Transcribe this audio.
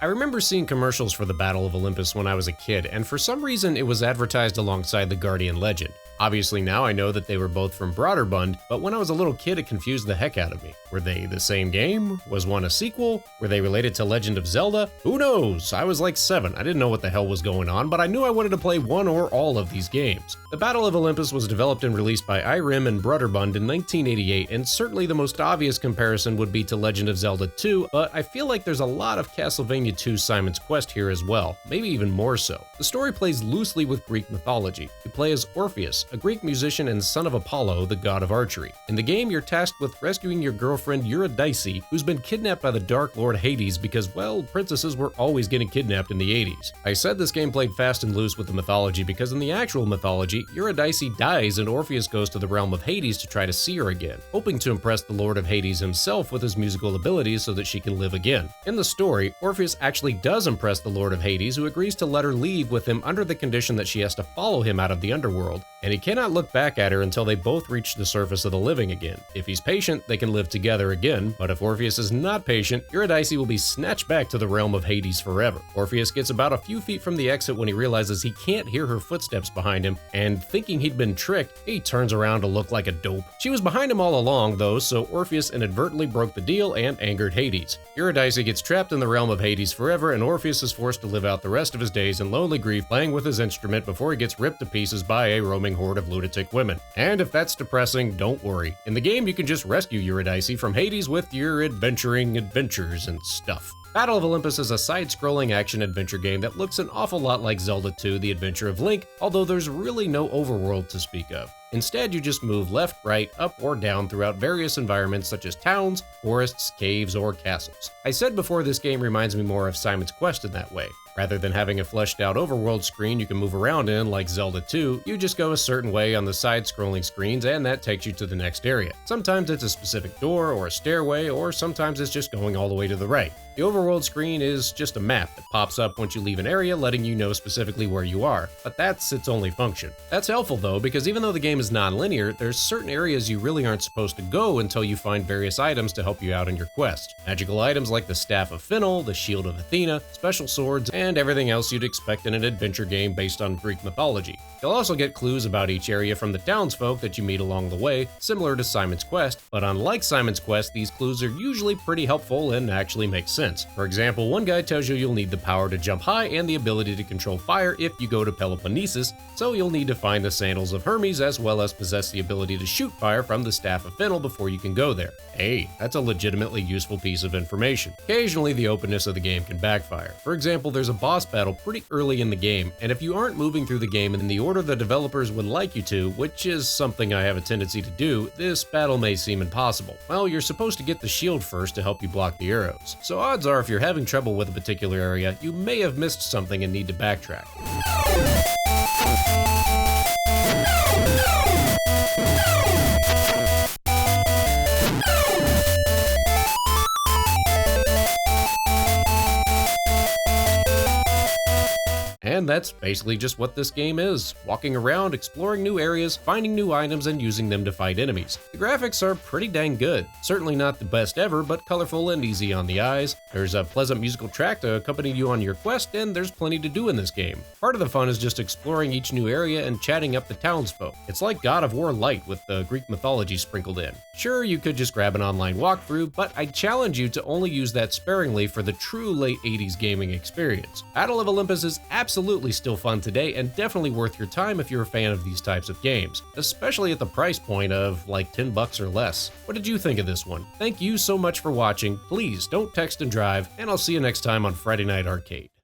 I remember seeing commercials for the Battle of Olympus when I was a kid, and for some reason it was advertised alongside the Guardian Legend. Obviously now I know that they were both from Broderbund, but when I was a little kid it confused the heck out of me. Were they the same game? Was one a sequel? Were they related to Legend of Zelda? Who knows? I was like 7, I didn't know what the hell was going on, but I knew I wanted to play one or all of these games. The Battle of Olympus was developed and released by Irem and Broderbund in 1988, and certainly the most obvious comparison would be to Legend of Zelda 2, but I feel like there's a lot of Castlevania 2 Simon's Quest here as well, maybe even more so. The story plays loosely with Greek mythology. You play as Orpheus, a Greek musician and son of Apollo, the god of archery. In the game, you're tasked with rescuing your girlfriend Eurydice, who's been kidnapped by the Dark Lord Hades because, well, princesses were always getting kidnapped in the 80s. I said this game played fast and loose with the mythology because in the actual mythology, Eurydice dies and Orpheus goes to the realm of Hades to try to see her again, hoping to impress the Lord of Hades himself with his musical abilities so that she can live again. In the story, Orpheus actually does impress the Lord of Hades, who agrees to let her leave with him under the condition that she has to follow him out of the underworld, and he cannot look back at her until they both reach the surface of the living again. If he's patient, they can live together again, but if Orpheus is not patient, Eurydice will be snatched back to the realm of Hades forever. Orpheus gets about a few feet from the exit when he realizes he can't hear her footsteps behind him, and thinking he'd been tricked, he turns around to look like a dope. She was behind him all along though, so Orpheus inadvertently broke the deal and angered Hades. Eurydice gets trapped in the realm of Hades forever, and Orpheus is forced to live out the rest of his days in lonely grief playing with his instrument before he gets ripped to pieces by a roaming horde of lunatic women. And if that's depressing, don't worry. In the game, you can just rescue Eurydice from Hades with your adventuring adventures and stuff. Battle of Olympus is a side-scrolling action-adventure game that looks an awful lot like Zelda 2: The Adventure of Link, although there's really no overworld to speak of. Instead, you just move left, right, up, or down throughout various environments such as towns, forests, caves, or castles. I said before this game reminds me more of Simon's Quest in that way. Rather than having a fleshed out overworld screen you can move around in like Zelda 2, you just go a certain way on the side-scrolling screens and that takes you to the next area. Sometimes it's a specific door or a stairway, or sometimes it's just going all the way to the right. The overworld screen is just a map that pops up once you leave an area, letting you know specifically where you are, but that's its only function. That's helpful though, because even though the game is non-linear, there's certain areas you really aren't supposed to go until you find various items to help you out in your quest. Magical items like the Staff of Finnel, the Shield of Athena, special swords, and everything else you'd expect in an adventure game based on Greek mythology. You'll also get clues about each area from the townsfolk that you meet along the way, similar to Simon's Quest, but unlike Simon's Quest, these clues are usually pretty helpful and actually make sense. For example, one guy tells you you'll need the power to jump high and the ability to control fire if you go to Peloponnesus, so you'll need to find the Sandals of Hermes as well as possess the ability to shoot fire from the Staff of Finnel before you can go there. Hey, that's a legitimately useful piece of information. Occasionally, the openness of the game can backfire. For example, there's a boss battle pretty early in the game, and if you aren't moving through the game in the order the developers would like you to, which is something I have a tendency to do, this battle may seem impossible. Well, you're supposed to get the shield first to help you block the arrows. So odds are if you're having trouble with a particular area, you may have missed something and need to backtrack. And that's basically just what this game is. Walking around, exploring new areas, finding new items, and using them to fight enemies. The graphics are pretty dang good. Certainly not the best ever, but colorful and easy on the eyes. There's a pleasant musical track to accompany you on your quest, and there's plenty to do in this game. Part of the fun is just exploring each new area and chatting up the townsfolk. It's like God of War Light with the Greek mythology sprinkled in. Sure, you could just grab an online walkthrough, but I challenge you to only use that sparingly for the true late 80s gaming experience. Battle of Olympus is absolutely still fun today and definitely worth your time if you're a fan of these types of games, especially at the price point of like $10 or less. What did you think of this one? Thank you so much for watching. Please don't text and drive, and I'll see you next time on Friday Night Arcade.